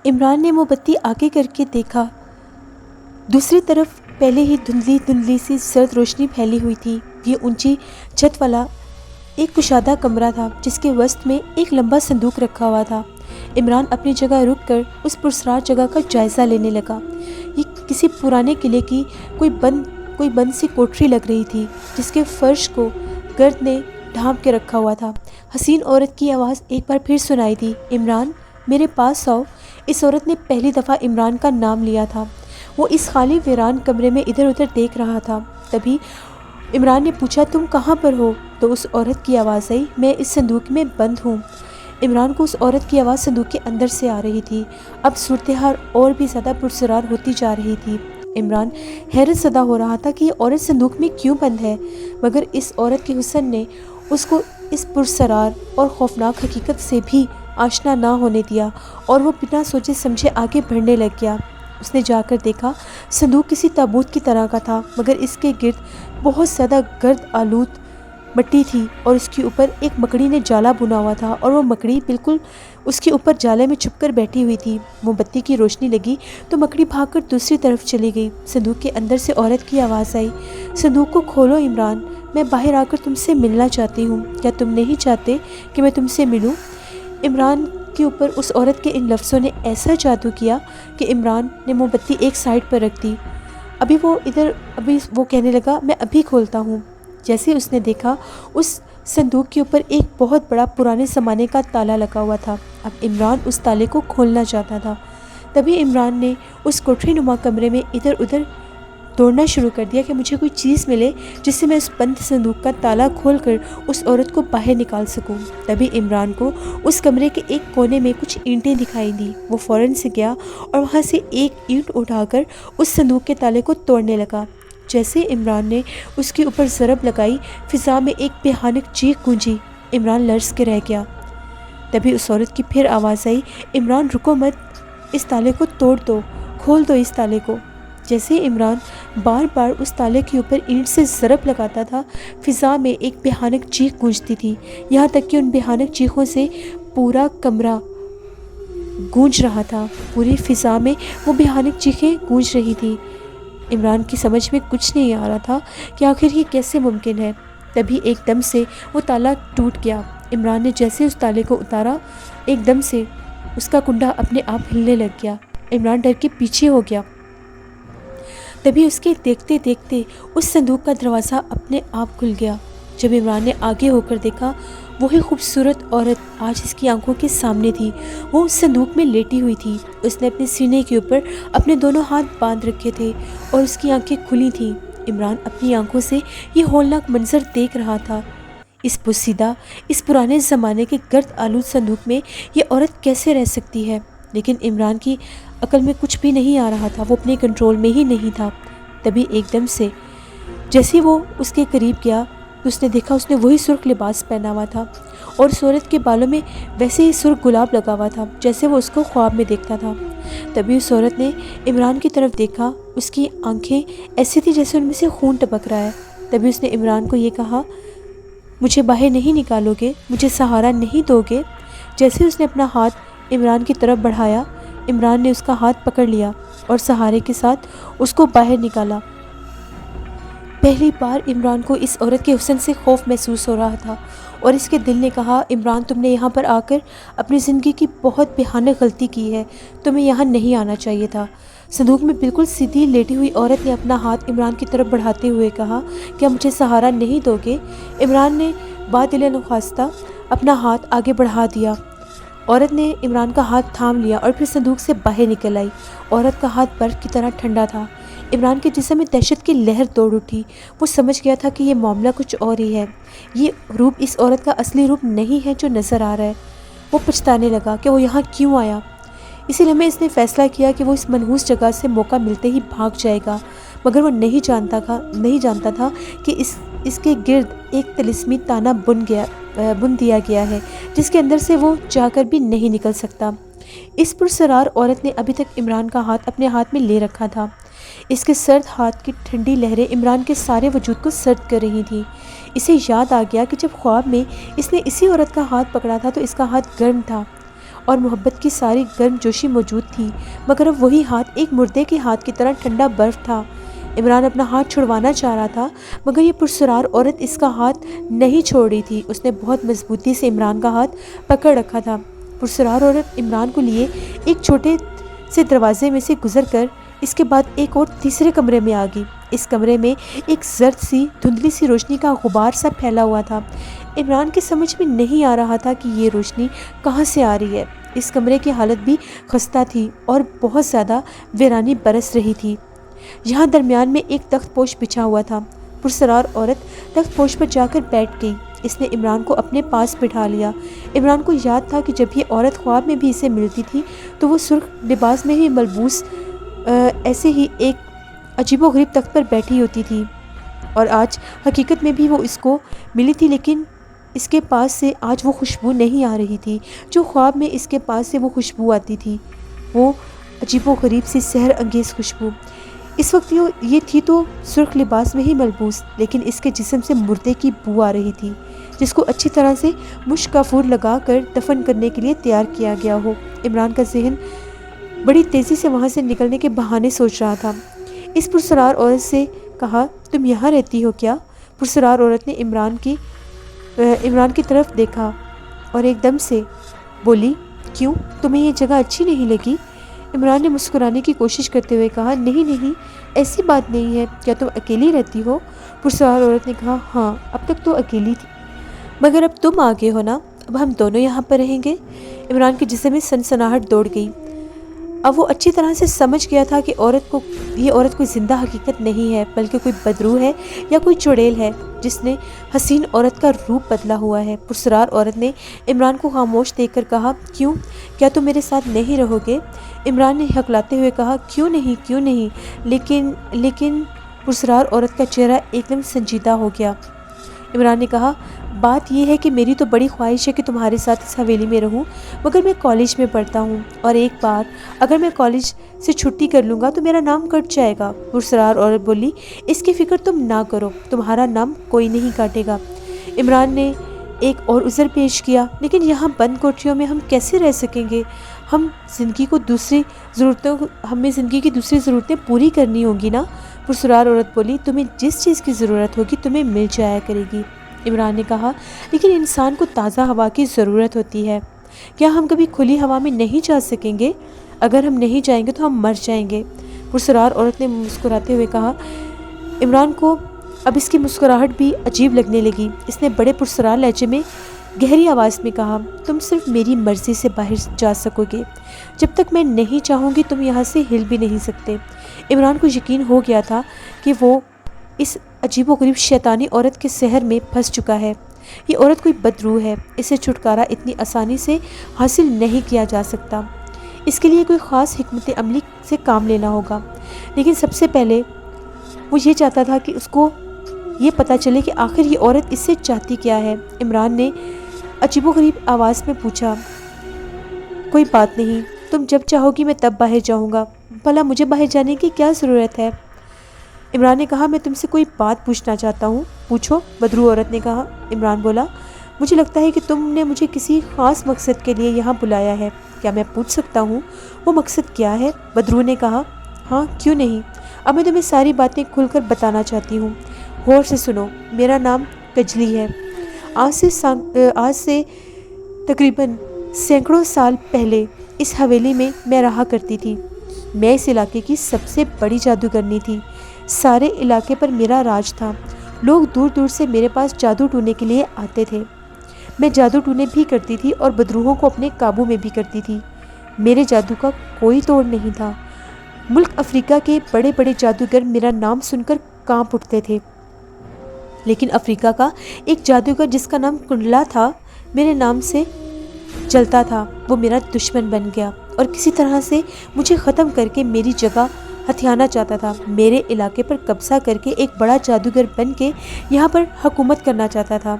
عمران نے موم بتی آگے کر کے دیکھا۔ دوسری طرف پہلے ہی دھندلی دھندلی سی سرد روشنی پھیلی ہوئی تھی۔ یہ اونچی چھت والا ایک کشادہ کمرہ تھا جس کے وسط میں ایک لمبا صندوق رکھا ہوا تھا۔ عمران اپنی جگہ رک کر اس پراسرار جگہ کا جائزہ لینے لگا۔ یہ کسی پرانے قلعے کی کوئی بند سی کوٹری لگ رہی تھی جس کے فرش کو گرد نے ڈھانپ کے رکھا ہوا تھا۔ حسین عورت کی آواز ایک بار پھر سنائی دی، عمران میرے پاس آؤ۔ اس عورت نے پہلی دفعہ عمران کا نام لیا تھا۔ وہ اس خالی ویران کمرے میں ادھر ادھر دیکھ رہا تھا۔ تبھی عمران نے پوچھا، تم کہاں پر ہو؟ تو اس عورت کی آواز آئی، میں اس صندوق میں بند ہوں۔ عمران کو اس عورت کی آواز صندوق کے اندر سے آ رہی تھی۔ اب صورتحال اور بھی زیادہ پرسرار ہوتی جا رہی تھی۔ عمران حیرت زدہ ہو رہا تھا کہ یہ عورت صندوق میں کیوں بند ہے، مگر اس عورت کے حسن نے اس کو اس پرسرار اور خوفناک حقیقت سے بھی آشنا نہ ہونے دیا اور وہ بنا سوچے سمجھے آگے بڑھنے لگ گیا۔ اس نے جا کر دیکھا صندوق کسی تابوت کی طرح کا تھا، مگر اس کے گرد بہت زیادہ گرد آلود مٹی تھی اور اس کے اوپر ایک مکڑی نے جالا بنا ہوا تھا اور وہ مکڑی بالکل اس کے اوپر جالے میں چھپ کر بیٹھی ہوئی تھی۔ موم بتی کی روشنی لگی تو مکڑی بھاگ کر دوسری طرف چلی گئی۔ صندوق کے اندر سے عورت کی آواز آئی، صندوق کو کھولو عمران، میں باہر آ کر تم سے ملنا چاہتی ہوں، کیا تم نہیں چاہتے کہ میں تم سے ملوں؟ عمران کے اوپر اس عورت کے ان لفظوں نے ایسا جادو کیا کہ عمران نے موم بتی ایک سائڈ پر رکھ دی۔ ابھی وہ کہنے لگا، میں ابھی کھولتا ہوں۔ جیسے اس نے دیکھا اس صندوق کے اوپر ایک بہت بڑا پرانے زمانے کا تالا لگا ہوا تھا۔ اب عمران اس تالے کو کھولنا چاہتا تھا۔ تبھی عمران نے اس کوٹری نما کمرے میں ادھر ادھر دوڑنا شروع کر دیا کہ مجھے کوئی چیز ملے جس سے میں اس بند صندوق کا تالا کھول کر اس عورت کو باہر نکال سکوں۔ تبھی عمران کو اس کمرے کے ایک کونے میں کچھ اینٹیں دکھائی دیں۔ وہ فوراً سے گیا اور وہاں سے ایک اینٹ اٹھا کر اس صندوق کے تالے کو توڑنے لگا۔ جیسے عمران نے اس کے اوپر ضرب لگائی، فضا میں ایک بھیانک چیخ گونجی۔ عمران لرز کے رہ گیا۔ تبھی اس عورت کی پھر آواز آئی، عمران رکو مت، اس تالے کو توڑ دو، کھول دو اس تالے کو۔ جیسے عمران بار بار اس تالے کے اوپر اینٹ سے ضرب لگاتا تھا، فضا میں ایک بھیانک چیخ گونجتی تھی، یہاں تک کہ ان بھیانک چیخوں سے پورا کمرہ گونج رہا تھا۔ پوری فضا میں وہ بھیانک چیخیں گونج رہی تھی۔ عمران کی سمجھ میں کچھ نہیں آ رہا تھا کہ آخر یہ کیسے ممکن ہے۔ تبھی ایک دم سے وہ تالا ٹوٹ گیا۔ عمران نے جیسے اس تالے کو اتارا، ایک دم سے اس کا کنڈا اپنے آپ ہلنے لگ گیا۔ عمران ڈر کے پیچھے ہو گیا۔ تبھی اس کے دیکھتے دیکھتے اس صندوق کا دروازہ اپنے آپ کھل گیا۔ جب عمران نے آگے ہو کر دیکھا، وہی خوبصورت عورت آج اس کی آنکھوں کے سامنے تھی۔ وہ اس صندوق میں لیٹی ہوئی تھی۔ اس نے اپنے سینے کے اوپر اپنے دونوں ہاتھ باندھ رکھے تھے اور اس کی آنکھیں کھلی تھیں۔ عمران اپنی آنکھوں سے یہ ہولناک منظر دیکھ رہا تھا۔ اس پوسیدہ، اس پرانے زمانے کے گرد آلود صندوق میں یہ عورت کیسے رہ سکتی ہے؟ لیکن عمران کی عقل میں کچھ بھی نہیں آ رہا تھا، وہ اپنے کنٹرول میں ہی نہیں تھا۔ تبھی ایک دم سے جیسے وہ اس کے قریب گیا تو اس نے دیکھا اس نے وہی سرخ لباس پہنا ہوا تھا اور اس عورت کے بالوں میں ویسے ہی سرخ گلاب لگا ہوا تھا جیسے وہ اس کو خواب میں دیکھتا تھا۔ تبھی اس عورت نے عمران کی طرف دیکھا، اس کی آنکھیں ایسی تھی جیسے ان میں سے خون ٹپک رہا ہے۔ تبھی اس نے عمران کو یہ کہا، مجھے باہر نہیں نکالو گے، مجھے سہارا نہیں دو گے؟ جیسے اس نے اپنا ہاتھ عمران کی طرف بڑھایا، عمران نے اس کا ہاتھ پکڑ لیا اور سہارے کے ساتھ اس کو باہر نکالا۔ پہلی بار عمران کو اس عورت کے حسن سے خوف محسوس ہو رہا تھا اور اس کے دل نے کہا، عمران تم نے یہاں پر آ کر اپنی زندگی کی بہت بھیانک غلطی کی ہے، تمہیں یہاں نہیں آنا چاہیے تھا۔ صندوق میں بالکل سیدھی لیٹی ہوئی عورت نے اپنا ہاتھ عمران کی طرف بڑھاتے ہوئے کہا، کیا مجھے سہارا نہیں دو گے؟ عمران نے بادل نخواستہ اپنا ہاتھ آگے بڑھا دیا۔ عورت نے عمران کا ہاتھ تھام لیا اور پھر صندوق سے باہر نکل آئی۔ عورت کا ہاتھ برف کی طرح ٹھنڈا تھا۔ عمران کے جسم میں دہشت کی لہر دوڑ اٹھی۔ وہ سمجھ گیا تھا کہ یہ معاملہ کچھ اور ہی ہے، یہ روپ اس عورت کا اصلی روپ نہیں ہے جو نظر آ رہا ہے۔ وہ پچھتانے لگا کہ وہ یہاں کیوں آیا۔ اسی لمحے اس نے فیصلہ کیا کہ وہ اس منحوس جگہ سے موقع ملتے ہی بھاگ جائے گا، مگر وہ نہیں جانتا تھا کہ اس کے گرد ایک طلسمی تانا بن دیا گیا ہے جس کے اندر سے وہ چاہ کر بھی نہیں نکل سکتا۔ اس پرسرار عورت نے ابھی تک عمران کا ہاتھ اپنے ہاتھ میں لے رکھا تھا۔ اس کے سرد ہاتھ کی ٹھنڈی لہریں عمران کے سارے وجود کو سرد کر رہی تھیں۔ اسے یاد آ گیا کہ جب خواب میں اس نے اسی عورت کا ہاتھ پکڑا تھا تو اس کا ہاتھ گرم تھا اور محبت کی ساری گرم جوشی موجود تھی، مگر اب وہی ہاتھ ایک مردے کے ہاتھ کی طرح ٹھنڈا برف تھا۔ عمران اپنا ہاتھ چھڑوانا چاہ رہا تھا، مگر یہ پرسرار عورت اس کا ہاتھ نہیں چھوڑ رہی تھی۔ اس نے بہت مضبوطی سے عمران کا ہاتھ پکڑ رکھا تھا۔ پرسرار عورت عمران کو لیے ایک چھوٹے سے دروازے میں سے گزر کر اس کے بعد ایک اور تیسرے کمرے میں آ گئی۔ اس کمرے میں ایک زرد سی دھندلی سی روشنی کا غبار سا پھیلا ہوا تھا۔ عمران کی سمجھ میں نہیں آ رہا تھا کہ یہ روشنی کہاں سے آ رہی ہے۔ اس کمرے کی حالت بھی خستہ تھی اور بہت زیادہ ویرانی برس رہی تھی۔ یہاں درمیان میں ایک تخت پوش بچھا ہوا تھا۔ پرسرار عورت تخت پوش پر جا کر بیٹھ گئی۔ اس نے عمران کو اپنے پاس بٹھا لیا۔ عمران کو یاد تھا کہ جب یہ عورت خواب میں بھی اسے ملتی تھی تو وہ سرخ لباس میں ہی ملبوس ایسے ہی ایک عجیب و غریب تخت پر بیٹھی ہوتی تھی، اور آج حقیقت میں بھی وہ اس کو ملی تھی، لیکن اس کے پاس سے آج وہ خوشبو نہیں آ رہی تھی جو خواب میں اس کے پاس سے وہ خوشبو آتی تھی، وہ عجیب و غریب سی سحر انگیز خوشبو۔ اس وقت یہ تھی تو سرخ لباس میں ہی ملبوس، لیکن اس کے جسم سے مردے کی بو آ رہی تھی، جس کو اچھی طرح سے مشک کافور لگا کر دفن کرنے کے لیے تیار کیا گیا ہو۔ عمران کا ذہن بڑی تیزی سے وہاں سے نکلنے کے بہانے سوچ رہا تھا۔ اس پرسرار عورت سے کہا، تم یہاں رہتی ہو کیا؟ پرسرار عورت نے عمران کی طرف دیکھا اور ایک دم سے بولی، کیوں، تمہیں یہ جگہ اچھی نہیں لگی؟ عمران نے مسکرانے کی کوشش کرتے ہوئے کہا، نہیں ایسی بات نہیں ہے، کیا تم اکیلی رہتی ہو؟ پرسرار عورت نے کہا، ہاں اب تک تو اکیلی تھی، مگر اب تم آگے ہو نا، اب ہم دونوں یہاں پر رہیں گے۔ عمران کے جسم میں سنسناہٹ دوڑ گئی۔ اب وہ اچھی طرح سے سمجھ گیا تھا کہ یہ عورت کوئی زندہ حقیقت نہیں ہے، بلکہ کوئی بدروح ہے یا کوئی چڑیل ہے جس نے حسین عورت کا روپ بدلا ہوا ہے۔ پرسرار عورت نے عمران کو خاموش دیکھ کر کہا، کیوں، کیا تم میرے ساتھ نہیں رہو گے؟ عمران نے ہکلاتے ہوئے کہا، کیوں نہیں، لیکن پرسرار عورت کا چہرہ ایک دم سنجیدہ ہو گیا۔ عمران نے کہا، بات یہ ہے کہ میری تو بڑی خواہش ہے کہ تمہارے ساتھ اس حویلی میں رہوں، مگر میں کالج میں پڑھتا ہوں، اور ایک بار اگر میں کالج سے چھٹی کر لوں گا تو میرا نام کٹ جائے گا۔ پرسرار عورت بولی، اس کی فکر تم نہ کرو، تمہارا نام کوئی نہیں کاٹے گا۔ عمران نے ایک اور عذر پیش کیا، لیکن یہاں بند کوٹھیوں میں ہم کیسے رہ سکیں گے؟ ہمیں زندگی کی دوسری ضرورتیں پوری کرنی ہوں گی نا۔ پرسرار عورت بولی، تمہیں جس چیز کی ضرورت ہوگی تمہیں مل جایا کرے گی۔ عمران نے کہا، لیکن انسان کو تازہ ہوا کی ضرورت ہوتی ہے، کیا ہم کبھی کھلی ہوا میں نہیں جا سکیں گے؟ اگر ہم نہیں جائیں گے تو ہم مر جائیں گے۔ پرسرار عورت نے مسکراتے ہوئے کہا۔ عمران کو اب اس کی مسکراہٹ بھی عجیب لگنے لگی۔ اس نے بڑے پرسرار لہجے میں گہری آواز میں کہا، تم صرف میری مرضی سے باہر جا سکو گے، جب تک میں نہیں چاہوں گی تم یہاں سے ہل بھی نہیں سکتے۔ عمران کو یقین ہو گیا تھا کہ وہ اس عجیب و غریب شیطانی عورت کے سحر میں پھنس چکا ہے۔ یہ عورت کوئی بدروح ہے، اسے چھٹکارا اتنی آسانی سے حاصل نہیں کیا جا سکتا، اس کے لیے کوئی خاص حکمت عملی سے کام لینا ہوگا۔ لیکن سب سے پہلے وہ یہ چاہتا تھا کہ اس کو یہ پتہ چلے کہ آخر یہ عورت اس سے چاہتی کیا ہے۔ عمران نے عجیب و غریب آواز میں پوچھا، کوئی بات نہیں، تم جب چاہو گی میں تب باہر جاؤں گا، بھلا مجھے باہر جانے کی کیا ضرورت ہے؟ عمران نے کہا، میں تم سے کوئی بات پوچھنا چاہتا ہوں، پوچھو، بدرو عورت نے کہا۔ عمران بولا، مجھے لگتا ہے کہ تم نے مجھے کسی خاص مقصد کے لیے یہاں بلایا ہے، کیا میں پوچھ سکتا ہوں وہ مقصد کیا ہے؟ بدرو نے کہا، ہاں کیوں نہیں، اب میں تمہیں ساری باتیں کھل کر بتانا چاہتی ہوں، غور سے سنو۔ میرا نام کجلی ہے۔ آج سے تقریباً سینکڑوں سال پہلے اس حویلی میں میں رہا کرتی تھی۔ میں اس علاقے کی سب سے بڑی جادوگرنی تھی، سارے علاقے پر میرا راج تھا، لوگ دور دور سے میرے پاس جادو ٹونے کے لیے آتے تھے، میں جادو ٹونے بھی کرتی تھی اور بدروحوں کو اپنے قابو میں بھی کرتی تھی، میرے جادو کا کوئی توڑ نہیں تھا۔ ملک افریقہ کے بڑے بڑے جادوگر میرا نام سن کر کانپ اٹھتے تھے، لیکن افریقہ کا ایک جادوگر جس کا نام کنڈلا تھا میرے نام سے جلتا تھا، وہ میرا دشمن بن گیا اور کسی طرح سے مجھے ختم کر کے میری جگہ ہتھیانا چاہتا تھا، میرے علاقے پر قبضہ کر کے ایک بڑا جادوگر بن کے یہاں پر حکومت کرنا چاہتا تھا۔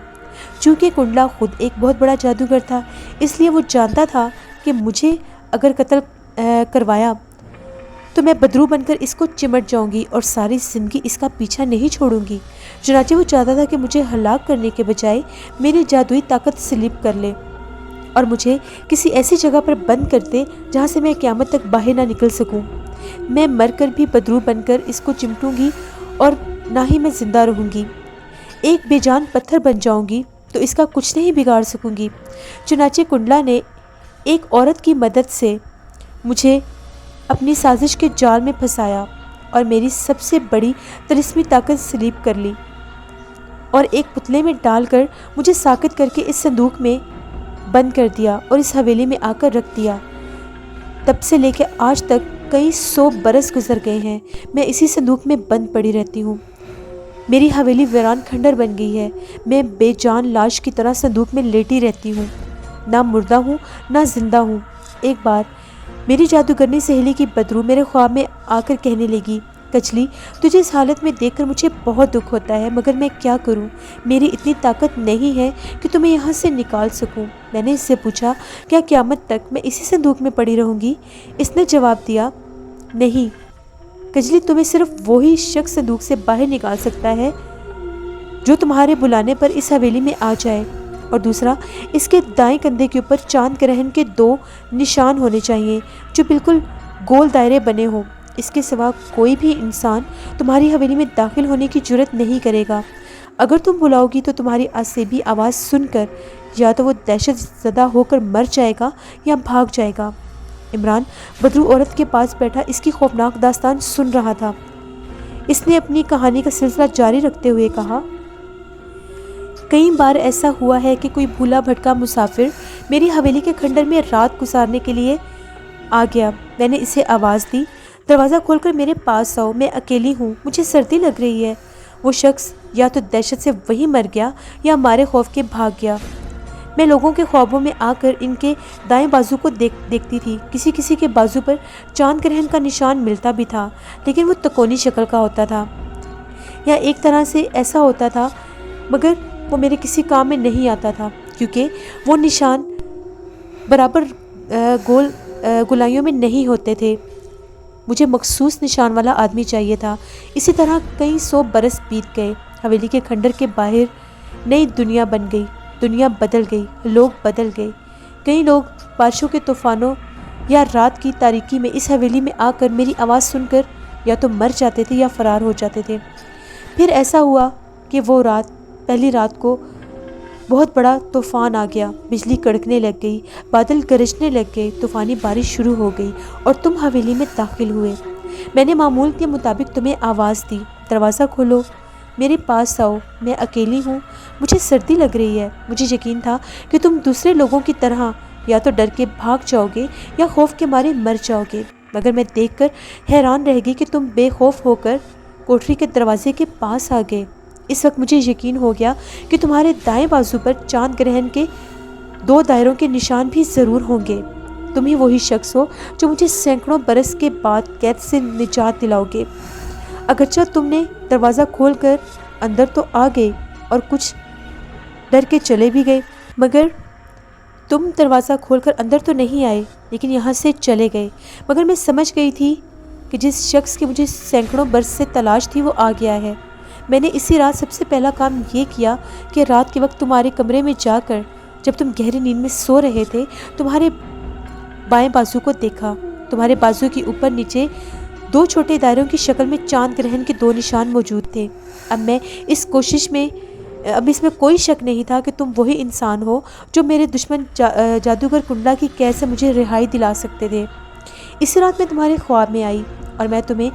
چونکہ کنڈلا خود ایک بہت بڑا جادوگر تھا، اس لیے وہ جانتا تھا کہ مجھے اگر قتل کروایا تو میں بدرو بن کر اس کو چمٹ جاؤں گی اور ساری زندگی اس کا پیچھا نہیں چھوڑوں گی۔ چنانچہ وہ چاہتا تھا کہ مجھے ہلاک کرنے کے بجائے میری جادوئی طاقت سلب کر لے اور مجھے کسی ایسی جگہ پر بند کر دے جہاں سے میں قیامت تک باہر نہ نکل سکوں۔ میں مر کر بھی بدرو بن کر اس کو چمٹوں گی اور نہ ہی میں زندہ رہوں گی۔ ایک بے جان پتھر بن جاؤں گی تو اس کا کچھ نہیں بگاڑ سکوں گی۔ چنانچہ کنڈلا نے ایک عورت کی مدد سے مجھے اپنی سازش کے جال میں پھنسایا اور میری سب سے بڑی طلسمی طاقت سلیب کر لی اور ایک پتلے میں ڈال کر مجھے ساکت کر کے اس صندوق میں بند کر دیا اور اس حویلی میں آ کر رکھ دیا۔ تب سے لے کے آج تک کئی 100 برس گزر گئے ہیں، میں اسی صندوق میں بند پڑی رہتی ہوں۔ میری حویلی ویران کھنڈر بن گئی ہے، میں بے جان لاش کی طرح صندوق میں لیٹی رہتی ہوں، نہ مردہ ہوں نہ زندہ ہوں۔ ایک بار میری جادوگرنی سہیلی کی بدرو میرے خواب میں آ کر کہنے لگی، کچلی تجھے اس حالت میں دیکھ کر مجھے بہت دکھ ہوتا ہے، مگر میں کیا کروں، میری اتنی طاقت نہیں ہے کہ تمہیں یہاں سے نکال سکوں۔ میں نے اس سے پوچھا، کیا قیامت تک میں اسی صندوق میں پڑی رہوں گی؟ اس نے جواب دیا، نہیں کجلی، تمہیں صرف وہی شخص صندوق سے باہر نکال سکتا ہے جو تمہارے بلانے پر اس حویلی میں آ جائے، اور دوسرا اس کے دائیں کندھے کے اوپر چاند گرہن کے 2 نشان ہونے چاہیے جو بالکل گول دائرے بنے ہوں۔ اس کے سوا کوئی بھی انسان تمہاری حویلی میں داخل ہونے کی جرت نہیں کرے گا۔ اگر تم بلاؤ گی تو تمہاری عصبی آواز سن کر یا تو وہ دہشت زدہ ہو کر مر جائے گا یا بھاگ جائے گا۔ عمران بدرو عورت کے پاس بیٹھا اس کی خوفناک داستان سن رہا تھا۔ اس نے اپنی کہانی کا سلسلہ جاری رکھتے ہوئے کہا، کئی بار ایسا ہوا ہے کہ کوئی بھولا بھٹکا مسافر میری حویلی کے کھنڈر میں رات گزارنے کے لیے آ گیا۔ میں نے اسے آواز دی، دروازہ کھول کر میرے پاس آؤ، میں اکیلی ہوں، مجھے سردی لگ رہی ہے۔ وہ شخص یا تو دہشت سے وہیں مر گیا یا مارے خوف کے بھاگ گیا۔ میں لوگوں کے خوابوں میں آ کر ان کے دائیں بازو کو دیکھتی تھی، کسی کسی کے بازو پر چاند گرہن کا نشان ملتا بھی تھا، لیکن وہ تکونی شکل کا ہوتا تھا یا ایک طرح سے ایسا ہوتا تھا، مگر وہ میرے کسی کام میں نہیں آتا تھا کیونکہ وہ نشان برابر گولائیوں میں نہیں ہوتے تھے۔ مجھے مخصوص نشان والا آدمی چاہیے تھا۔ اسی طرح کئی 100 برس بیت گئے۔ حویلی کے کھنڈر کے باہر نئی دنیا بن گئی، دنیا بدل گئی، لوگ بدل گئے۔ کئی لوگ بارشوں کے طوفانوں یا رات کی تاریکی میں اس حویلی میں آ کر میری آواز سن کر یا تو مر جاتے تھے یا فرار ہو جاتے تھے۔ پھر ایسا ہوا کہ وہ پہلی رات کو بہت بڑا طوفان آ گیا، بجلی کڑکنے لگ گئی، بادل گرجنے لگ گئے، طوفانی بارش شروع ہو گئی اور تم حویلی میں داخل ہوئے۔ میں نے معمول کے مطابق تمہیں آواز دی، دروازہ کھولو، میرے پاس آؤ، میں اکیلی ہوں، مجھے سردی لگ رہی ہے۔ مجھے یقین تھا کہ تم دوسرے لوگوں کی طرح یا تو ڈر کے بھاگ جاؤ گے یا خوف کے مارے مر جاؤ گے، مگر میں دیکھ کر حیران رہ گئی کہ تم بے خوف ہو کر کوٹری کے دروازے کے پاس آ گئے۔ اس وقت مجھے یقین ہو گیا کہ تمہارے دائیں بازو پر چاند گرہن کے 2 دائروں کے نشان بھی ضرور ہوں گے۔ تم ہی وہی شخص ہو جو مجھے سینکڑوں برس کے بعد قید سے نجات دلاؤ گے۔ اگرچہ تم نے دروازہ کھول کر اندر تو آ گئے اور کچھ ڈر کے چلے بھی گئے، مگر تم دروازہ کھول کر اندر تو نہیں آئے لیکن یہاں سے چلے گئے، مگر میں سمجھ گئی تھی کہ جس شخص کی مجھے سینکڑوں برس سے تلاش تھی وہ آ گیا ہے۔ میں نے اسی رات سب سے پہلا کام یہ کیا کہ رات کے وقت تمہارے کمرے میں جا کر جب تم گہری نیند میں سو رہے تھے تمہارے بائیں بازو کو دیکھا۔ تمہارے بازو کے اوپر نیچے 2 چھوٹے دائروں کی شکل میں چاند گرہن کے 2 نشان موجود تھے۔ اب اس میں کوئی شک نہیں تھا کہ تم وہی انسان ہو جو میرے دشمن جادوگر کنڈلا کی قید سے مجھے رہائی دلا سکتے تھے۔ اسی رات میں تمہارے خواب میں آئی اور میں تمہیں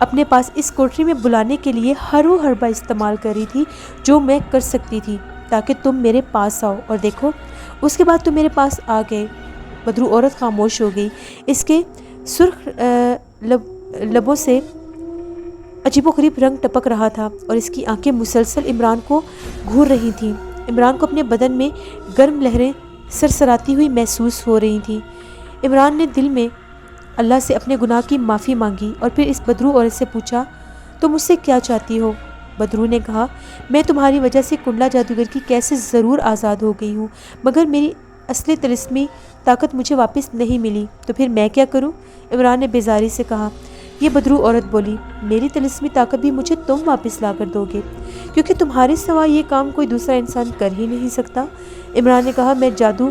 اپنے پاس اس کوٹری میں بلانے کے لیے ہر وہ حربہ استعمال کر رہی تھی جو میں کر سکتی تھی تاکہ تم میرے پاس آؤ، اور دیکھو اس کے بعد تم میرے پاس آ گئے۔ بدرو عورت خاموش ہو گئی، اس کے سرخ لبوں سے عجیب و غریب رنگ ٹپک رہا تھا اور اس کی آنکھیں مسلسل عمران کو گھور رہی تھیں۔ عمران کو اپنے بدن میں گرم لہریں سرسراتی ہوئی محسوس ہو رہی تھیں۔ عمران نے دل میں اللہ سے اپنے گناہ کی معافی مانگی اور پھر اس بدرو عورت سے پوچھا، تم مجھ سے کیا چاہتی ہو؟ بدرو نے کہا، میں تمہاری وجہ سے کنڈلا جادوگر کی قید سے ضرور آزاد ہو گئی ہوں، مگر میری اصلی طلسمی طاقت مجھے واپس نہیں ملی، تو پھر میں کیا کروں؟ عمران نے بیزاری سے کہا۔ یہ بدرو عورت بولی، میری طلسمی طاقت بھی مجھے تم واپس لا کر دو گے، کیونکہ تمہارے سوا یہ کام کوئی دوسرا انسان کر ہی نہیں سکتا۔ عمران نے کہا، میں جادو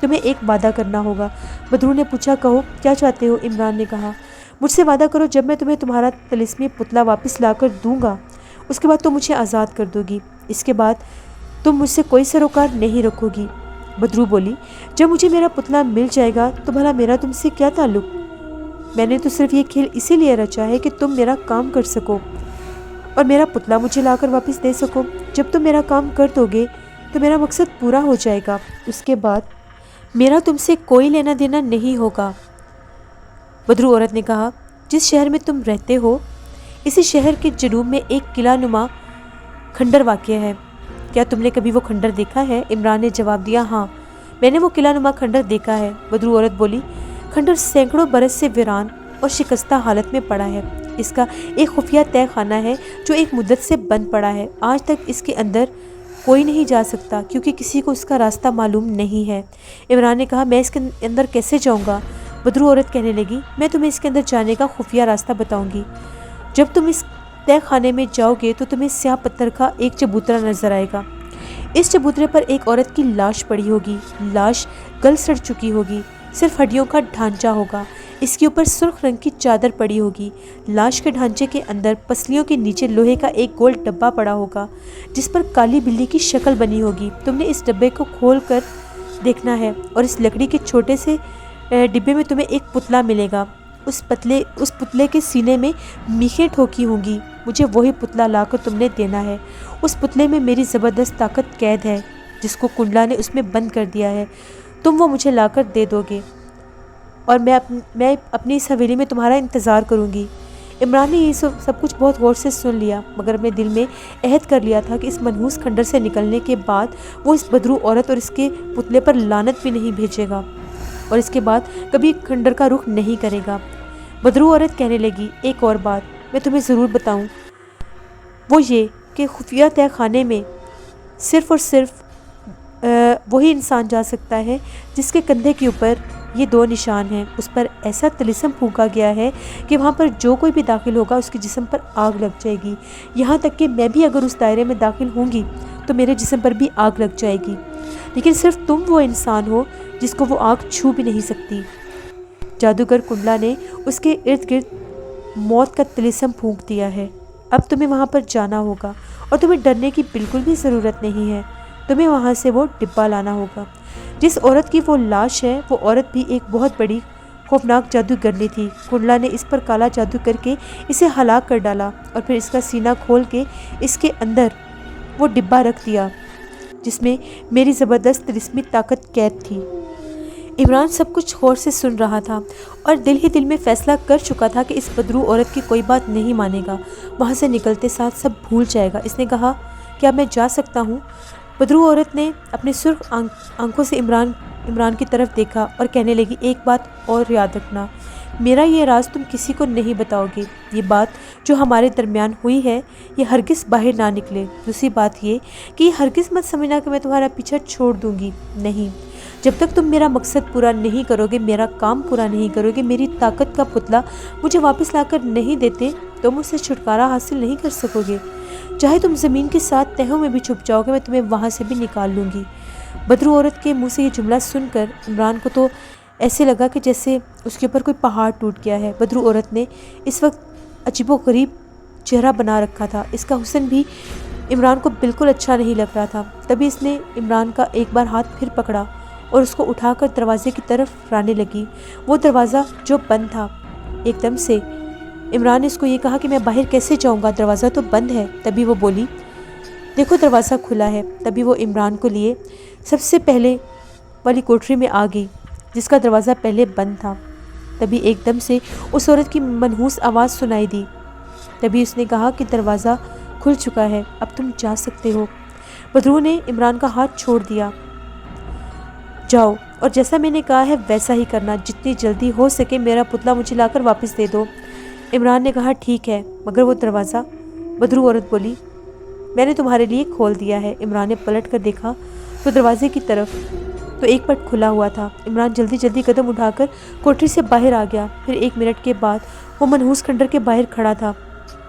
تمہیں ایک وعدہ کرنا ہوگا۔ بدرو نے پوچھا کہو کیا چاہتے ہو؟ عمران نے کہا مجھ سے وعدہ کرو جب میں تمہیں تمہارا طلسمی پتلا واپس لا کر دوں گا اس کے بعد تم مجھے آزاد کر دو گی، اس کے بعد تم مجھ سے کوئی سروکار نہیں رکھو گی۔ بدرو بولی جب مجھے میرا پتلا مل جائے گا تو بھلا میرا تم سے کیا تعلق؟ میں نے تو صرف یہ کھیل اسی لیے رچا ہے کہ تم میرا کام کر سکو اور میرا پتلا مجھے لا کر واپس دے سکو۔ جب تم میرا کام کر دو گے تو میرا مقصد پورا ہو جائے گا، اس کے بعد میرا تم سے کوئی لینا دینا نہیں ہوگا۔ بدرو عورت نے کہا جس شہر میں تم رہتے ہو اسی شہر کے جنوب میں ایک قلعہ نما کھنڈر واقع ہے، کیا تم نے کبھی وہ کھنڈر دیکھا ہے؟ عمران نے جواب دیا ہاں میں نے وہ قلعہ نما کھنڈر دیکھا ہے۔ بدرو عورت بولی کھنڈر سینکڑوں برس سے ویران اور شکستہ حالت میں پڑا ہے، اس کا ایک خفیہ تہہ خانہ ہے جو ایک مدت سے بند پڑا ہے، آج تک اس کے اندر کوئی نہیں جا سکتا کیونکہ کسی کو اس کا راستہ معلوم نہیں ہے۔ عمران نے کہا میں اس کے اندر کیسے جاؤں گا؟ بدرو عورت کہنے لگی میں تمہیں اس کے اندر جانے کا خفیہ راستہ بتاؤں گی۔ جب تم اس تہہ خانے میں جاؤ گے تو تمہیں سیاہ پتھر کا ایک چبوترا نظر آئے گا، اس چبوترے پر ایک عورت کی لاش پڑی ہوگی، لاش گل سڑ چکی ہوگی، صرف ہڈیوں کا ڈھانچہ ہوگا، اس کے اوپر سرخ رنگ کی چادر پڑی ہوگی، لاش کے ڈھانچے کے اندر پسلیوں کے نیچے لوہے کا ایک گول ڈبہ پڑا ہوگا جس پر کالی بلی کی شکل بنی ہوگی، تم نے اس ڈبے کو کھول کر دیکھنا ہے اور اس لکڑی کے چھوٹے سے ڈبے میں تمہیں ایک پتلا ملے گا، اس پتلے کے سینے میں میخیں ٹھوکی ہوں گی، مجھے وہی پتلا لا کر تم نے دینا ہے، اس پتلے میں میری زبردست طاقت قید ہے جس کو کنڈلا نے اس میں بند کر دیا ہے، تم وہ مجھے لا کر دے دو گے اور میں اپنی اس حویلی میں تمہارا انتظار کروں گی۔ عمران نے یہ سب کچھ بہت غور سے سن لیا مگر اپنے دل میں عہد کر لیا تھا کہ اس منحوس کھنڈر سے نکلنے کے بعد وہ اس بدرو عورت اور اس کے پتلے پر لعنت بھی نہیں بھیجے گا اور اس کے بعد کبھی کھنڈر کا رخ نہیں کرے گا۔ بدرو عورت کہنے لگی ایک اور بات میں تمہیں ضرور بتاؤں، وہ یہ کہ خفیہ تہہ خانے میں صرف اور صرف وہی انسان جا سکتا ہے جس کے کندھے کے اوپر یہ دو نشان ہیں، اس پر ایسا طلسم پھونکا گیا ہے کہ وہاں پر جو کوئی بھی داخل ہوگا اس کے جسم پر آگ لگ جائے گی، یہاں تک کہ میں بھی اگر اس دائرے میں داخل ہوں گی تو میرے جسم پر بھی آگ لگ جائے گی، لیکن صرف تم وہ انسان ہو جس کو وہ آگ چھو بھی نہیں سکتی۔ جادوگر کنڈلا نے اس کے ارد گرد موت کا طلسم پھونک دیا ہے، اب تمہیں وہاں پر جانا ہوگا اور تمہیں ڈرنے کی بالکل بھی ضرورت نہیں ہے، تمہیں وہاں سے وہ ڈبہ لانا ہوگا۔ جس عورت کی وہ لاش ہے وہ عورت بھی ایک بہت بڑی خوفناک جادوگرنی تھی، کنڈلا نے اس پر کالا جادو کر کے اسے ہلاک کر ڈالا اور پھر اس کا سینہ کھول کے اس کے اندر وہ ڈبہ رکھ دیا جس میں میری زبردست طلسمی طاقت قید تھی۔ عمران سب کچھ غور سے سن رہا تھا اور دل ہی دل میں فیصلہ کر چکا تھا کہ اس بدرو عورت کی کوئی بات نہیں مانے گا، وہاں سے نکلتے ساتھ سب بھول جائے گا۔ اس نے کہا کیا میں جا سکتا ہوں؟ بدرو عورت نے اپنے سرخ آنکھوں سے عمران کی طرف دیکھا اور کہنے لگی ایک بات اور یاد رکھنا، میرا یہ راز تم کسی کو نہیں بتاؤ گے، یہ بات جو ہمارے درمیان ہوئی ہے یہ ہرگز باہر نہ نکلے۔ دوسری بات یہ کہ یہ ہرگز مت سمجھنا کہ میں تمہارا پیچھا چھوڑ دوں گی، نہیں، جب تک تم میرا مقصد پورا نہیں کرو گے، میرا کام پورا نہیں کرو گے، میری طاقت کا پتلا مجھے واپس لا کر نہیں دیتے تم مجھ سے چھٹکارا حاصل نہیں کر سکو گے، چاہے تم زمین کے ساتھ تہوں میں بھی چھپ جاؤ گے میں تمہیں وہاں سے بھی نکال لوں گی۔ بدرو عورت کے منہ سے یہ جملہ سن کر عمران کو تو ایسے لگا کہ جیسے اس کے اوپر کوئی پہاڑ ٹوٹ گیا ہے۔ بدرو عورت نے اس وقت عجیب و غریب چہرہ بنا رکھا تھا، اس کا حسن بھی عمران کو بالکل اچھا نہیں لگ رہا تھا، تبھی اس نے عمران کا ایک بار ہاتھ پھر پکڑا اور اس کو اٹھا کر دروازے کی طرف لانے لگی، وہ دروازہ جو بند تھا۔ ایک دم سے عمران نے اس کو یہ کہا کہ میں باہر کیسے جاؤں گا، دروازہ تو بند ہے، تبھی وہ بولی دیکھو دروازہ کھلا ہے، تبھی وہ عمران کو لیے سب سے پہلے والی کوٹری میں آ گئی جس کا دروازہ پہلے بند تھا، تبھی ایک دم سے اس عورت کی منحوس آواز سنائی دی، تبھی اس نے کہا کہ دروازہ کھل چکا ہے، اب تم جا سکتے ہو۔ بدرو نے عمران کا ہاتھ چھوڑ دیا، جاؤ اور جیسا میں نے کہا ہے ویسا ہی کرنا، جتنی جلدی ہو سکے میرا پتلا مجھے لا کر واپس دے دو۔ عمران نے کہا ٹھیک ہے مگر وہ دروازہ؟ بدرو عورت بولی میں نے تمہارے لیے کھول دیا ہے۔ عمران نے پلٹ کر دیکھا تو دروازے کی طرف تو ایک پٹ کھلا ہوا تھا۔ عمران جلدی جلدی قدم اٹھا کر کوٹری سے باہر آ گیا، پھر ایک منٹ کے بعد وہ منحوس کھنڈر کے باہر کھڑا تھا۔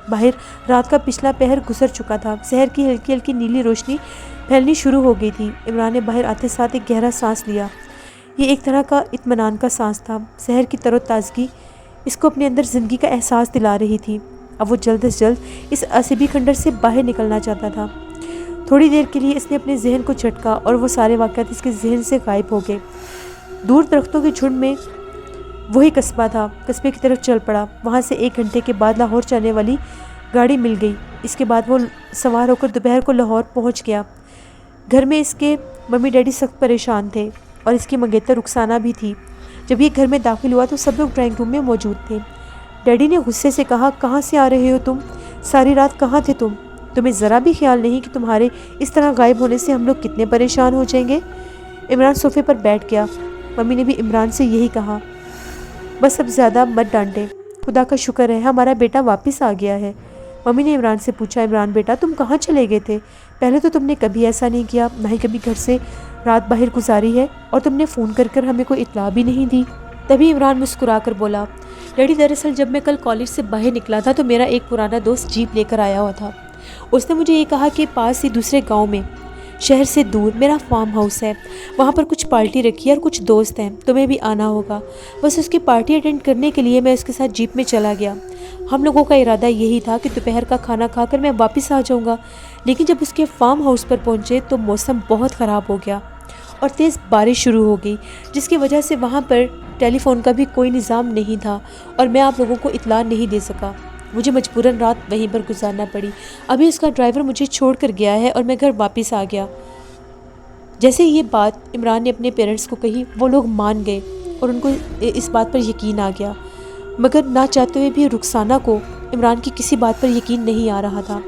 باہر رات کا پچھلا پہر گزر چکا تھا، شہر کی ہلکی ہلکی نیلی روشنی پھیلنی شروع ہو گئی تھی۔ عمران نے باہر آتے ساتھ ایک گہرا سانس لیا، یہ ایک طرح کا اطمینان کا سانس تھا، شہر کی تر و تازگی اس کو اپنے اندر زندگی کا احساس دلا رہی تھی۔ اب وہ جلد از جلد اس عصبی کھنڈر سے باہر نکلنا چاہتا تھا۔ تھوڑی دیر کے لیے اس نے اپنے ذہن کو جھٹکا اور وہ سارے واقعات اس کے ذہن سے غائب ہو گئے۔ دور درختوں کے جھنڈ میں وہی قصبہ تھا، قصبے کی طرف چل پڑا۔ وہاں سے 1 گھنٹے کے بعد لاہور جانے والی گاڑی مل گئی۔ اس کے بعد وہ سوار ہو کر دوپہر کو لاہور پہنچ گیا۔ گھر میں اس کے ممی ڈیڈی سخت پریشان تھے اور اس کی منگیتر رخسانہ بھی تھی۔ جب یہ گھر میں داخل ہوا تو سب لوگ ڈرائنگ روم میں موجود تھے۔ ڈیڈی نے غصے سے کہا، کہاں سے آ رہے ہو تم؟ ساری رات کہاں تھے تم؟ تمہیں ذرا بھی خیال نہیں کہ تمہارے اس طرح غائب ہونے سے ہم لوگ کتنے پریشان ہو جائیں گے؟ عمران صوفے پر بیٹھ گیا۔ ممی نے بھی عمران سے یہی کہا، بس اب زیادہ مت ڈانٹے، خدا کا شکر ہے ہمارا بیٹا واپس آ گیا ہے۔ ممی نے عمران سے پوچھا، عمران بیٹا تم کہاں چلے گئے تھے؟ پہلے تو تم نے کبھی ایسا نہیں کیا، نہ ہی کبھی گھر سے رات باہر گزاری ہے، اور تم نے فون کر کر ہمیں کوئی اطلاع بھی نہیں دی۔ تبھی عمران مسکرا کر بولا، ڈیڈی دراصل جب میں کل کالج سے باہر نکلا تھا تو میرا ایک پرانا دوست جیپ لے کر آیا ہوا تھا۔ اس نے مجھے یہ کہا کہ پاس ہی دوسرے گاؤں میں شہر سے دور میرا فارم ہاؤس ہے، وہاں پر کچھ پارٹی رکھی ہے اور کچھ دوست ہیں، تمہیں بھی آنا ہوگا۔ بس اس کی پارٹی اٹینڈ کرنے کے لیے میں اس کے ساتھ جیپ میں چلا گیا۔ ہم لوگوں کا ارادہ یہی تھا کہ دوپہر کا کھانا کھا کر میں واپس آ جاؤں گا، لیکن جب اس کے فارم ہاؤس پر پہنچے تو موسم بہت خراب ہو گیا اور تیز بارش شروع ہو گئی، جس کی وجہ سے وہاں پر ٹیلی فون کا بھی کوئی نظام نہیں تھا اور میں آپ لوگوں کو اطلاع نہیں دے سکا۔ مجھے مجبوراً رات وہیں پر گزارنا پڑی۔ ابھی اس کا ڈرائیور مجھے چھوڑ کر گیا ہے اور میں گھر واپس آ گیا۔ جیسے یہ بات عمران نے اپنے پیرنٹس کو کہی، وہ لوگ مان گئے اور ان کو اس بات پر یقین آ گیا، مگر نہ چاہتے ہوئے بھی رخسانہ کو عمران کی کسی بات پر یقین نہیں آ رہا تھا۔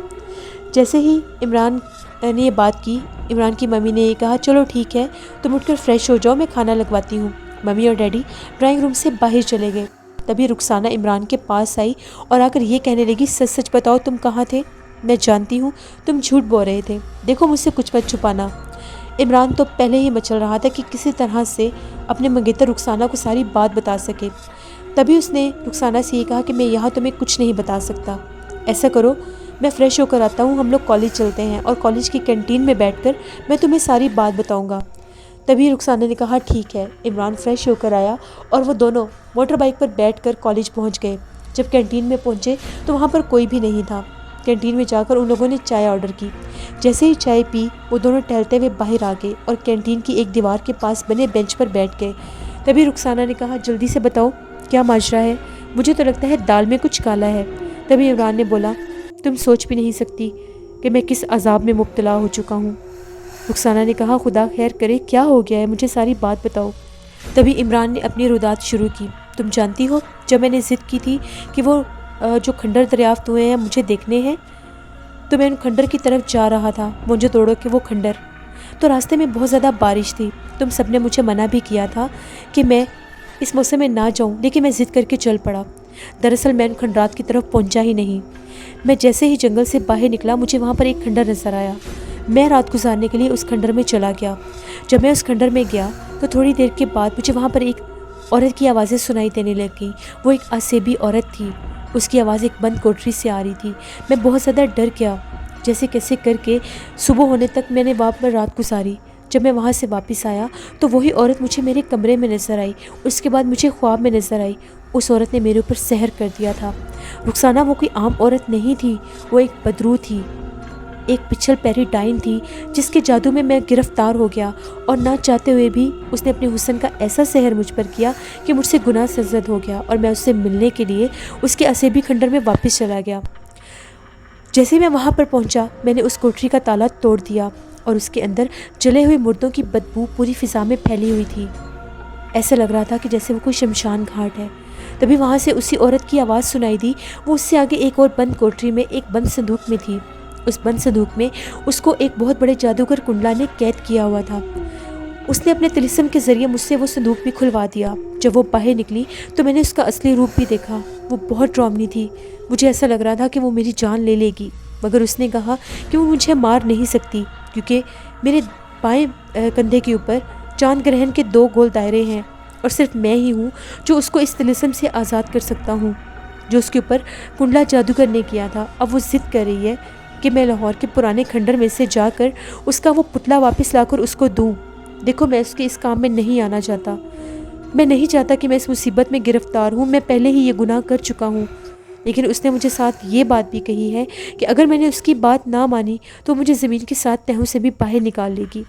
جیسے ہی عمران نے یہ بات کی، عمران کی ممی نے یہ کہا، چلو ٹھیک ہے تم اٹھ کر فریش ہو جاؤ، میں کھانا لگواتی ہوں۔ ممی اور ڈیڈی ڈرائنگ روم سے باہر چلے گئے۔ تبھی رخسانہ عمران کے پاس آئی اور آ کر یہ کہنے لگی، سچ سچ بتاؤ تم کہاں تھے؟ میں جانتی ہوں تم جھوٹ بول رہے تھے، دیکھو مجھ سے کچھ مت چھپانا۔ عمران تو پہلے ہی مچل رہا تھا کہ کسی طرح سے اپنے منگیتر رخسانہ کو ساری بات بتا سکے۔ تبھی اس نے رخسانہ سے یہ کہا کہ میں یہاں تمہیں کچھ نہیں بتا سکتا، ایسا کرو میں فریش ہو کر آتا ہوں، ہم لوگ کالج چلتے ہیں اور کالج کی کینٹین میں بیٹھ کر میں تمہیں ساری بات بتاؤں گا۔ تبھی رخسانہ نے کہا ٹھیک ہے۔ عمران فریش ہو کر آیا اور وہ دونوں موٹر بائک پر بیٹھ کر کالج پہنچ گئے۔ جب کینٹین میں پہنچے تو وہاں پر کوئی بھی نہیں تھا۔ کینٹین میں جا کر ان لوگوں نے چائے آرڈر کی۔ جیسے ہی چائے پی وہ دونوں ٹہلتے ہوئے باہر آ گئے اور کینٹین کی ایک دیوار کے پاس بنے بینچ پر بیٹھ گئے۔ تبھی رخسانہ نے کہا، جلدی سے بتاؤ کیا ماجرا ہے، مجھے تو لگتا ہے دال میں کچھ کالا ہے۔ تبھی عمران نے بولا، تم سوچ بھی نہیں سکتی کہ میں کس عذاب میں مبتلا ہو چکا ہوں۔ رخسانہ نے کہا، خدا خیر کرے، کیا ہو گیا ہے، مجھے ساری بات بتاؤ۔ تبھی عمران نے اپنی رودات شروع کی۔ تم جانتی ہو جب میں نے ضد کی تھی کہ وہ جو کھنڈر دریافت ہوئے ہیں مجھے دیکھنے ہیں، تو میں ان کھنڈر کی طرف جا رہا تھا، مجھے توڑو کہ وہ کھنڈر، تو راستے میں بہت زیادہ بارش تھی۔ تم سب نے مجھے منع بھی کیا تھا کہ میں اس موسم میں نہ جاؤں، لیکن میں ضد کر کے چل پڑا۔ دراصل میں ان کھنڈرات کی طرف پہنچا ہی نہیں۔ میں جیسے ہی جنگل سے باہر نکلا مجھے وہاں پر ایک کھنڈر نظر آیا۔ میں رات گزارنے کے لیے اس کھنڈر میں چلا گیا۔ جب میں اس کھنڈر میں گیا تو تھوڑی دیر کے بعد مجھے وہاں پر ایک عورت کی آوازیں سنائی دینے لگیں۔ وہ ایک اسیبی عورت تھی، اس کی آواز ایک بند کوٹری سے آ رہی تھی۔ میں بہت زیادہ ڈر گیا۔ جیسے کیسے کر کے صبح ہونے تک میں نے وہاں پر رات گزاری۔ جب میں وہاں سے واپس آیا تو وہی عورت مجھے میرے کمرے میں نظر آئی، اس کے بعد مجھے خواب میں نظر آئی۔ اس عورت نے میرے اوپر سحر کر دیا تھا۔ رخسانہ وہ کوئی عام عورت نہیں تھی، وہ ایک بدرو تھی، ایک پچھل پیری ڈائن تھی جس کے جادو میں گرفتار ہو گیا، اور نہ چاہتے ہوئے بھی اس نے اپنے حسن کا ایسا سحر مجھ پر کیا کہ مجھ سے گناہ سرزد ہو گیا، اور میں اس سے ملنے کے لیے اس کے اسیبی کھنڈر میں واپس چلا گیا۔ جیسے میں وہاں پر پہنچا میں نے اس کوٹری کا تالا توڑ دیا اور اس کے اندر جلے ہوئے مردوں کی بدبو پوری فضا میں پھیلی ہوئی تھی۔ ایسا لگ رہا تھا کہ جیسے وہ کوئی شمشان گھاٹ ہے۔ تبھی وہاں سے اسی عورت کی آواز سنائی دی۔ وہ اس سے آگے ایک اور بند کوٹری میں ایک بند صندوق میں تھی۔ اس بند صندوق میں اس کو ایک بہت بڑے جادوگر کنڈلا نے قید کیا ہوا تھا۔ اس نے اپنے طلسم کے ذریعے مجھ سے وہ صندوق بھی کھلوا دیا۔ جب وہ باہر نکلی تو میں نے اس کا اصلی روپ بھی دیکھا۔ وہ بہت ڈراؤنی تھی، مجھے ایسا لگ رہا تھا کہ وہ میری جان لے لے گی، مگر اس نے کہا کہ وہ مجھے مار نہیں سکتی کیونکہ میرے بائیں کندھے کے اوپر چاند گرہن کے 2 گول دائرے ہیں، اور صرف میں ہی ہوں جو اس کو اس طلسم سے آزاد کر سکتا ہوں جو اس کے اوپر کنڈلا جادوگر نے کیا تھا۔ اب وہ ضد کر رہی ہے کہ میں لاہور کے پرانے کھنڈر میں سے جا کر اس کا وہ پتلا واپس لا کر اس کو دوں۔ دیکھو میں اس کے اس کام میں نہیں آنا چاہتا، میں نہیں چاہتا کہ میں اس مصیبت میں گرفتار ہوں، میں پہلے ہی یہ گناہ کر چکا ہوں، لیکن اس نے مجھے ساتھ یہ بات بھی کہی ہے کہ اگر میں نے اس کی بات نہ مانی تو مجھے زمین کے ساتھ تہوں سے بھی باہر نکال لے گی۔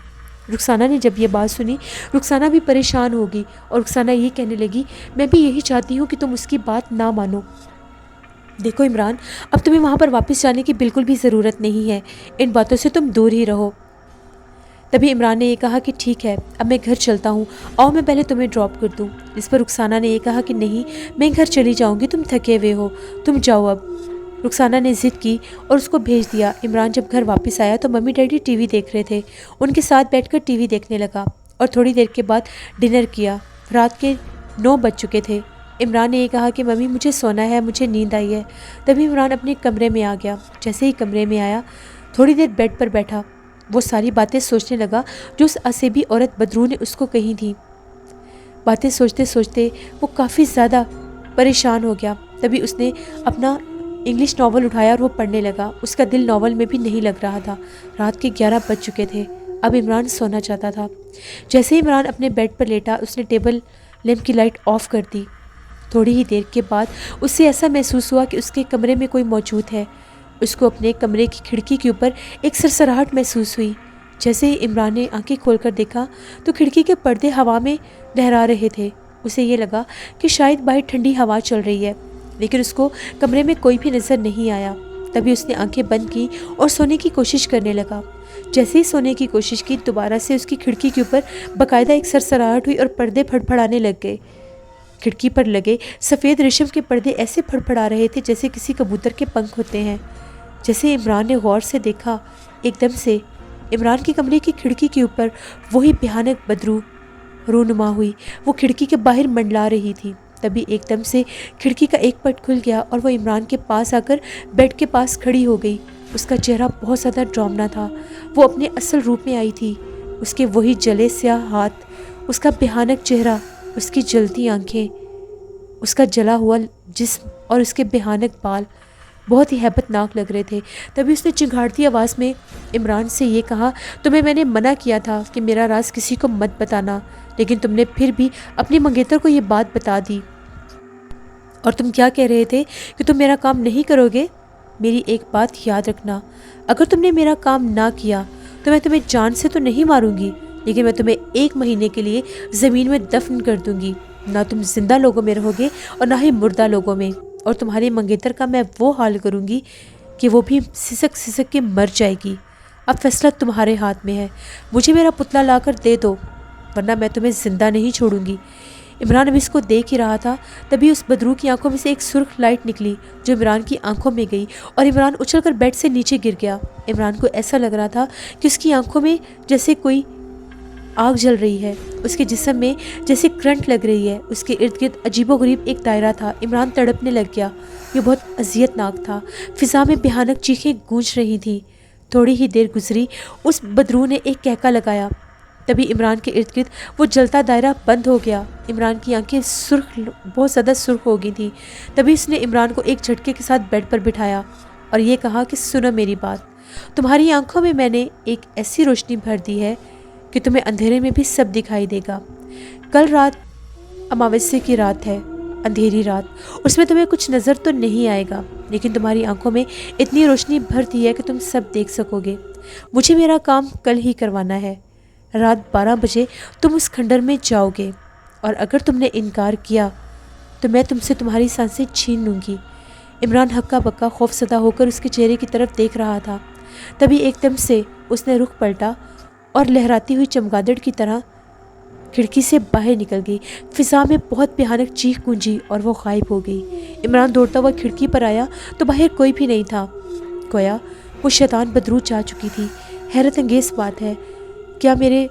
رخسانہ نے جب یہ بات سنی، رخسانہ بھی پریشان ہوگی اور رخسانہ یہ کہنے لگی، میں بھی یہی چاہتی ہوں کہ تم اس کی بات نہ مانو۔ دیکھو عمران، اب تمہیں وہاں پر واپس جانے کی بالکل بھی ضرورت نہیں ہے، ان باتوں سے تم دور ہی رہو۔ تبھی عمران نے یہ کہا کہ ٹھیک ہے، اب میں گھر چلتا ہوں، آؤ میں پہلے تمہیں ڈراپ کر دوں۔ اس پر رخسانہ نے یہ کہا کہ نہیں، میں گھر چلی جاؤں گی، تم تھکے ہوئے ہو، تم جاؤ اب۔ رخسانہ نے ضد کی اور اس کو بھیج دیا۔ عمران جب گھر واپس آیا تو ممی ڈیڈی ٹی وی دیکھ رہے تھے، ان کے ساتھ بیٹھ کر ٹی وی دیکھنے لگا اور تھوڑی دیر کے بعد ڈنر کیا۔ رات کے 9 بج چکے تھے۔ عمران نے یہ کہا کہ ممی مجھے سونا ہے، مجھے نیند آئی ہے۔ تبھی عمران اپنے کمرے میں آ گیا۔ جیسے ہی کمرے میں آیا تھوڑی دیر بیڈ پر بیٹھا، وہ ساری باتیں سوچنے لگا جو اس اسیبی عورت بدرو نے اس کو کہی تھیں۔ باتیں سوچتے سوچتے وہ کافی زیادہ پریشان ہو گیا۔ تبھی اس نے اپنا انگلش ناول اٹھایا اور وہ پڑھنے لگا۔ اس کا دل ناول میں بھی نہیں لگ رہا تھا۔ رات کے 11 بج چکے تھے۔ اب عمران سونا چاہتا تھا۔ جیسے ہی عمران اپنے بیڈ پر لیٹا، اس نے ٹیبل لیمپ کی لائٹ آف کر دی۔ تھوڑی ہی دیر کے بعد اس سے ایسا محسوس ہوا کہ اس کے کمرے میں کوئی موجود ہے۔ اس کو اپنے کمرے کی کھڑکی کے اوپر ایک سرسراہٹ محسوس ہوئی۔ جیسے ہی عمران نے آنکھیں کھول کر دیکھا تو کھڑکی کے پردے ہوا میں لہرا رہے تھے۔ اسے یہ لگا کہ شاید باہر ٹھنڈی ہوا چل رہی ہے، لیکن اس کو کمرے میں کوئی بھی نظر نہیں آیا۔ تبھی اس نے آنکھیں بند کی اور سونے کی کوشش کرنے لگا۔ جیسے ہی سونے کی کوشش کی، دوبارہ سے اس کی کھڑکی کے اوپر باقاعدہ ایک سرسراہٹ ہوئی اور پردے پھڑپھڑانے لگ گئے۔ کھڑکی پر لگے سفید ریشم کے پردے ایسے پھڑپھڑا رہے تھے جیسے کسی کبوتر کے پنکھ ہوتے ہیں۔ جیسے عمران نے غور سے دیکھا، ایک دم سے عمران کے کمرے کی کھڑکی کے اوپر وہی بھیانک بدرو رونما ہوئی۔ وہ کھڑکی کے باہر منڈلا رہی تھی۔ تبھی ایک دم سے کھڑکی کا ایک پٹ کھل گیا اور وہ عمران کے پاس آ کر بیڈ کے پاس کھڑی ہو گئی۔ اس کا چہرہ بہت زیادہ ڈراؤنا تھا۔ وہ اپنے اصل روپ میں آئی تھی۔ اس کے وہی جلے سیاہ ہاتھ، اس کا بھیانک چہرہ، اس کی جلتی آنکھیں، اس کا جلا ہوا جسم اور اس کے بھیانک بال بہت ہی ہیبت ناک لگ رہے تھے۔ تبھی اس نے چنگھاڑتی آواز میں عمران سے یہ کہا، تمہیں میں نے منع کیا تھا کہ میرا راز کسی کو مت بتانا، لیکن تم نے پھر بھی اپنی منگیتر کو یہ بات بتا دی۔ اور تم کیا کہہ رہے تھے کہ تم میرا کام نہیں کرو گے؟ میری ایک بات یاد رکھنا، اگر تم نے میرا کام نہ کیا تو میں تمہیں جان سے تو نہیں ماروں گی، لیکن میں تمہیں 1 مہینے کے لیے زمین میں دفن کر دوں گی۔ نہ تم زندہ لوگوں میں رہو گے اور نہ ہی مردہ لوگوں میں، اور تمہاری منگیتر کا میں وہ حال کروں گی کہ وہ بھی سسک سسک کے مر جائے گی۔ اب فیصلہ تمہارے ہاتھ میں ہے، مجھے میرا پتلا لا کر دے دو ورنہ میں تمہیں زندہ نہیں چھوڑوں گی۔ عمران اب اس کو دیکھ ہی رہا تھا، تبھی اس بدرو کی آنکھوں میں سے ایک سرخ لائٹ نکلی جو عمران کی آنکھوں میں گئی اور عمران اچھل کر بیڈ سے نیچے گر گیا۔ عمران کو ایسا لگ رہا تھا کہ اس کی آنکھوں میں جیسے کوئی آگ جل رہی ہے، اس کے جسم میں جیسے کرنٹ لگ رہی ہے، اس کے ارد گرد عجیب و غریب ایک دائرہ تھا۔ عمران تڑپنے لگ گیا، یہ بہت اذیت ناک تھا۔ فضا میں بھیانک چیخیں گونج رہی تھیں۔ تھوڑی ہی دیر گزری، اس بدرو نے ایک کہکا لگایا۔ تبھی عمران کے ارد گرد وہ جلتا دائرہ بند ہو گیا۔ عمران کی آنکھیں بہت زیادہ سرخ ہو گئی تھیں۔ تبھی اس نے عمران کو ایک جھٹکے کے ساتھ بیڈ پر بٹھایا اور یہ کہا کہ سنو میری بات، تمہاری آنکھوں میں میں نے ایک ایسی روشنی بھر دی ہے کہ تمہیں اندھیرے میں بھی سب دکھائی دے گا۔ کل رات اماوسیہ کی رات ہے، اندھیری رات، اس میں تمہیں کچھ نظر تو نہیں آئے گا، لیکن تمہاری آنکھوں میں اتنی روشنی بھر دی ہے کہ تم سب دیکھ سکو گے۔ مجھے میرا کام کل ہی کروانا ہے۔ رات 12 بجے تم اس کھنڈر میں جاؤ گے، اور اگر تم نے انکار کیا تو میں تم سے تمہاری سانسیں چھین لوں گی۔ عمران ہکا بکا خوف زدہ ہو کر اس کے چہرے کی طرف دیکھ رہا تھا۔ تبھی ایک دم سے اس نے رخ پلٹا اور لہراتی ہوئی چمگادڑ کی طرح کھڑکی سے باہر نکل گئی۔ فضا میں بہت بھیانک چیخ گونجی اور وہ غائب ہو گئی۔ عمران دوڑتا ہوا کھڑکی پر آیا تو باہر کوئی بھی نہیں تھا، گویا وہ شیطان بدرو جا چکی تھی۔ حیرت انگیز بات ہے، کیا میرے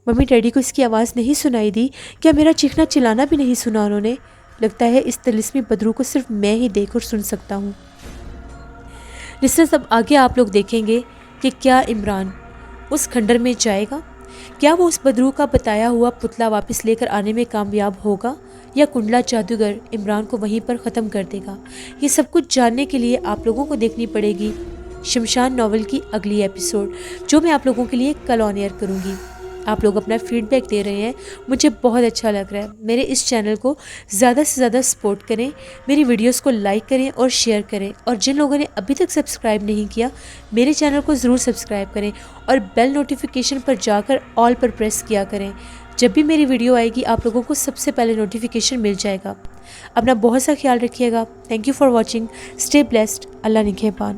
ممی ڈیڈی کو اس کی آواز نہیں سنائی دی؟ کیا میرا چیخنا چلانا بھی نہیں سنا انہوں نے؟ لگتا ہے اس طلسمی بدرو کو صرف میں ہی دیکھ اور سن سکتا ہوں۔ لسنرز، اب آگے آپ لوگ دیکھیں گے کہ کیا عمران اس کھنڈر میں جائے گا؟ کیا وہ اس بدرو کا بتایا ہوا پتلا واپس لے کر آنے میں کامیاب ہوگا، یا کنڈلا جادوگر عمران کو وہیں پر ختم کر دے گا؟ یہ سب کچھ جاننے کے لیے آپ لوگوں کو دیکھنی پڑے گی شمشان ناول کی اگلی ایپیسوڈ، جو میں آپ لوگوں کے لیے کل آن ایئر کروں گی۔ آپ لوگ اپنا فیڈ بیک دے رہے ہیں، مجھے بہت اچھا لگ رہا ہے۔ میرے اس چینل کو زیادہ سے زیادہ سپورٹ کریں، میری ویڈیوز کو لائک کریں اور شیئر کریں، اور جن لوگوں نے ابھی تک سبسکرائب نہیں کیا میرے چینل کو ضرور سبسکرائب کریں اور بیل نوٹیفیکیشن پر جا کر آل پر پریس کیا کریں۔ جب بھی میری ویڈیو آئے گی آپ لوگوں کو سب سے پہلے نوٹیفیکیشن مل جائے گا۔ اپنا بہت سا خیال رکھیے گا۔ Thank you for watching, stay blessed, Allah نگہبان۔